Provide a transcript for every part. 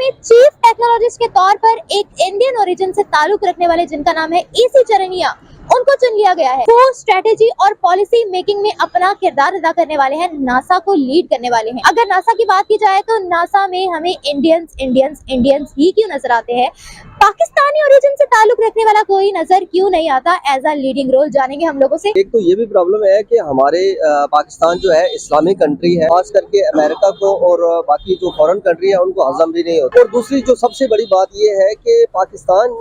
में chief technologist के तौर पर एक इंडियन ओरिजिन से ताल्लुक रखने वाले जिनका नाम है एसी चरनिया, उनको चुन लिया गया है। वो स्ट्रेटेजी और पॉलिसी मेकिंग में अपना किरदार अदा करने वाले हैं, नासा को लीड करने वाले हैं। अगर नासा की बात की जाए तो नासा में हमें इंडियंस ही क्यों नजर आते हैं, पाकिस्तानी ओरिजिन से ताल्लुक रखने वाला कोई नजर क्यों नहीं आता एज अ लीडिंग रोल, जानेंगे हम लोगों से। एक तो ये भी प्रॉब्लम है कि हमारे पाकिस्तान जो है इस्लामिक कंट्री है, खास करके अमेरिका को और बाकी जो फॉरेन कंट्री है उनको हजम भी नहीं होता। और दूसरी जो सबसे बड़ी बात ये है कि पाकिस्तान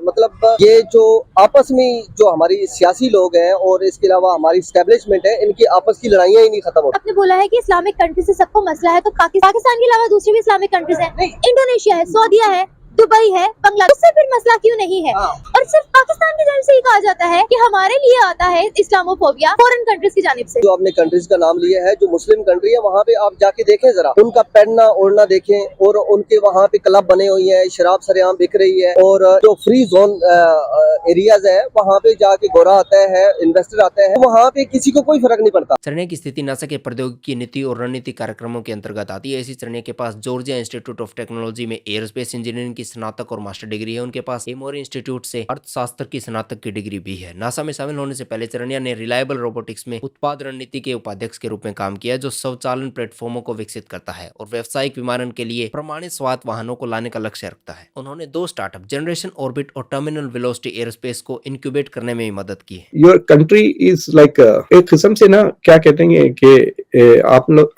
मतलब ये जो आपस में जो हमारी सियासी लोग हैं और इसके अलावा हमारी स्टैब्लिशमेंट है, इनकी आपस की लड़ाइयाँ ही नहीं खत्म होती। आपने बोला है कि इस्लामिक कंट्री से सबको मसला है, तो पाकिस्तान के अलावा दूसरी भी इस्लामिक कंट्रीज हैं, इंडोनेशिया है, सऊदीया है, दुबई है, बांग्लादेश, उससे फिर मसला क्यों नहीं है? और सिर्फ पाकिस्तान की जानिब से ही कहा जाता है कि हमारे लिए आता है इस्लामोफोबिया फॉरेन कंट्रीज की जानिब से। जो आपने कंट्रीज का नाम लिया है, जो मुस्लिम कंट्री है, वहाँ पे आप जाके देखें जरा, उनका पहनना ओढ़ना देखें और उनके वहाँ पे क्लब बने हुए हैं, शराब सरेआम बिक रही है और जो फ्री जोन एरियाज है वहाँ पे जाके गोरा आता है, इन्वेस्टर आता है, वहाँ पे किसी को कोई फर्क नहीं पड़ता। चरनिया की स्थिति नासा के प्रौद्योगिकी नीति और रणनीति कार्यक्रमों के अंतर्गत आती है। इसी चरनिया के पास जॉर्जिया इंस्टीट्यूट ऑफ टेक्नोलॉजी में एयरोस्पेस इंजीनियरिंग की स्नातक और मास्टर डिग्री है। उनके पास एमोरी इंस्टीट्यूट से अर्थशास्त्र की स्नातक की डिग्री भी है। नासा में शामिल होने से पहले चरनिया ने रिलायबल रोबोटिक्स में उत्पाद रणनीति के उपाध्यक्ष के रूप में काम किया, जो स्वचालन प्लेटफॉर्मों को विकसित करता है और व्यावसायिक विमानन के लिए प्रमाणित स्वायत्त वाहनों को लाने का लक्ष्य रखता है। उन्होंने 2 स्टार्टअप जनरेशन ऑर्बिट और टर्मिनल वेलोसिटी एयरोस्पेस को इंक्यूबेट करने में भी मदद की है। योर कंट्री इज लाइक एक किस्म से ना क्या कहते हैं कि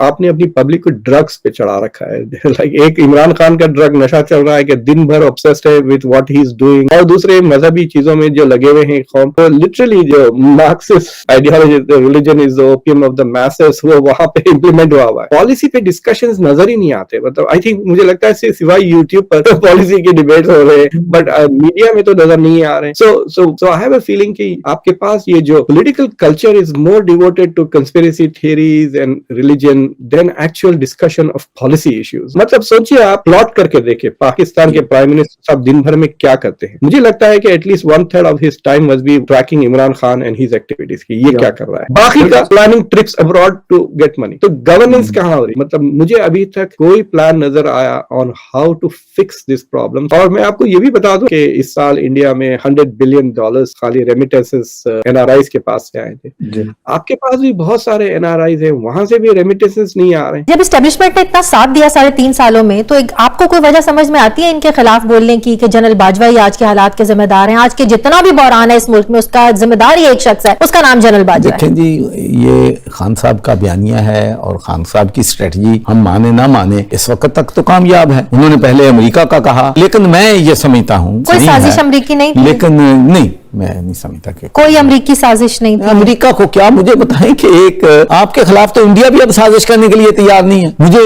आपने अपनी पब्लिक को ड्रग्स पे चढ़ा रखा है। लाइक एक इमरान खान का ड्रग नशा चल रहा है कि दिन भर ऑब्सेस्ड है with what he is doing, और दूसरे मजहबी चीजों में जो लगे हुए हैं कौम, तो लिटरली जो Marxist ideology religion is the opium of the messes, वो वहां पे इंप्लीमेंट हुआ है। पॉलिसी पे डिस्कशंस नजर ही नहीं आते। मतलब आई थिंक मुझे लगता है सिवाय यूट्यूब पर तो पॉलिसी के डिबेट्स हो रहे हैं, बट मीडिया में तो नजर नहीं आ रहे। सो आई हैव अ फीलिंग कि आपके पास ये जो political culture is more devoted to conspiracy theories and religion than actual discussion of policy issues. मतलब सोचिए, आप प्लॉट करके देखिए पाकिस्तान के प्राइम मिनिस्टर साहब दिन भर में क्या करते हैं। मुझे लगता है कि at least 1/3 of his time must be tracking Imran Khan and his activities की, ये क्या कर रहा है। बाकी का planning trips abroad to get money. तो गवर्नेंस कहाँ हो रही? मतलब मुझे अभी तक कोई प्लान नजर आया on how to fix this problem. और मैं आपको ये भी बता दूं कि इस साल इंडिया में $100 बिलियन खाली रेमिटेंसेस एनआरआईज के पास से आए थे। आपके पास भी बहुत सारे एनआरआईज हैं, वहां से भी रेमिटेंसेस नहीं आ रहे। जब एस्टेब्लिशमेंट ने इतना साथ दिया 3.5 सालों में, तो आपको कोई वजह समझ में आती है इनके खिलाफ बोलने की कि जनरल बाजवा ही आज के हालात के जिम्मेदार हैं? आज के जितना भी बहरान है इस मुल्क में, उसका जिम्मेदार ही एक शख्स है, उसका नाम जनरल बाजवा है। देखें जी, ये खान साहब का बयानिया है और खान साहब की स्ट्रेटजी हम माने ना माने इस वक्त तक तो कामयाब है। उन्होंने पहले अमेरिका का कहा, लेकिन मैं ये समझता हूँ कोई साजिश अमेरिकी नहीं थी, लेकिन नहीं, मैं नहीं समझता कि कोई अमेरिकी साजिश नहीं थी। अमेरिका को क्या, मुझे बताएं कि एक आपके खिलाफ तो इंडिया भी अब साजिश करने के लिए तैयार नहीं है। मुझे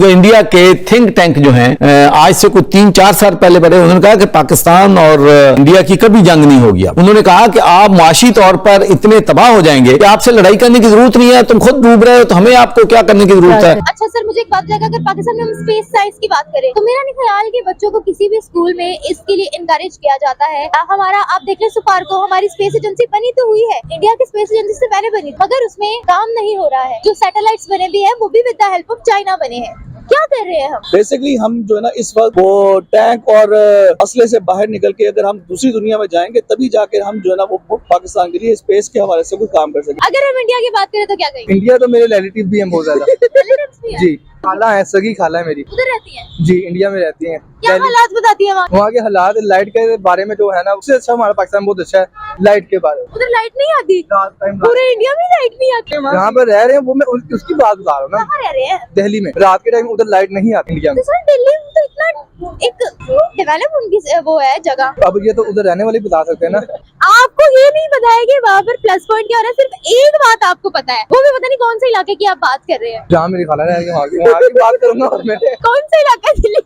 इंडिया के थिंक टैंक जो हैं आज से कुछ 3-4 साल पहले बड़े, उन्होंने कहा कि पाकिस्तान और इंडिया की कभी जंग नहीं होगी। उन्होंने कहा कि आप माशी तौर पर इतने तबाह हो जाएंगे कि आपसे लड़ाई करने की जरूरत नहीं है, तुम खुद डूब रहे हो, तो हमें आपको क्या करने की जरूरत है। अच्छा सर, मुझे एक बात लगा, अगर पाकिस्तान में हम स्पेस साइंस की बात करें तो मेरा नहीं ख्याल कि बच्चों को किसी भी स्कूल में इसके लिए इनकरेज किया जाता है। हमारा आप देख लें सुपार को, हमारी स्पेस एजेंसी बनी तो हुई है, इंडिया की स्पेस एजेंसी से पहले बनी, मगर उसमें काम नहीं हो रहा है। जो सैटेलाइट्स बने भी है वो भी with the help of China बने हैं। क्या कर रहे हैं हम? बेसिकली हम जो है ना इस वक्त वो टैंक और असले से बाहर निकल के अगर हम दूसरी दुनिया में जाएंगे तभी जाकर हम जो है ना वो पाकिस्तान के लिए स्पेस के हवाले से कोई काम कर सके। अगर हम इंडिया की बात करें तो क्या कहेंगे? इंडिया तो मेरे रिलेटिव भी हैं बहुत ज्यादा। जी, खाला है, सगी खाला है मेरी, उधर रहती है जी, इंडिया में रहती हैं। क्या हालात बताती है वहाँ के हालात लाइट के बारे में जो है ना, उससे अच्छा हमारा पाकिस्तान बहुत अच्छा है लाइट के बारे में। उधर लाइट नहीं आती, पूरे इंडिया में लाइट नहीं आती। जहाँ पर रह रहे हैं वो मैं उसकी बात बता रहा हूँ ना। कहाँ रह रहे हैं? दिल्ली में रात के टाइम उधर लाइट नहीं आती इंडिया में। दिल्ली में तो इतना एक डेवलप उनकी वो है जगह। अब ये तो उधर रहने वाले बता सकते हैं ना। आपको ये नहीं पता है कि वहाँ पर प्लस पॉइंट क्या हो रहा है? सिर्फ एक बात आपको पता है, वो भी पता नहीं कौन से इलाके की आप बात कर रहे हैं। जहाँ मेरी खाला रह रही है वहाँ की बात करूंगा। कौन सा इलाका? दिल्ली